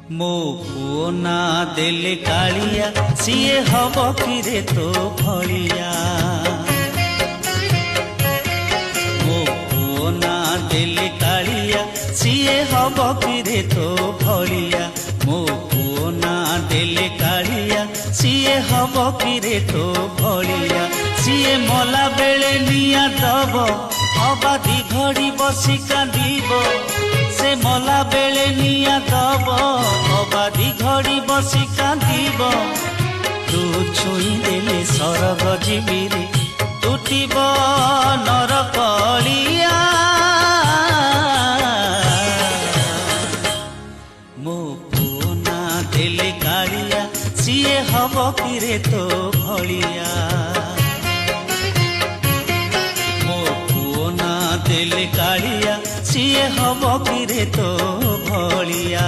मो पुओ ना देले कालिया सीए हब किरे तो भलिया। मो पुओ ना देले कालिया सीए हब किरे तो भलिया। मो पुओ ना देले कालिया सीए हब किरे तो भलिया। सीए मला बेले निया दब अबाधी घड़ी बसी कांदिब। से मला बेले निया दब अबाधी घड़ी बसी कांदिब। तू छुई देले सरग जीविरे तुटिब नरकलिया। मो पुओ ना देले कालिया सीए हब किरे तो भलिया। मो पुओ ना देले कालिया सीए हब किरे तो भलिया।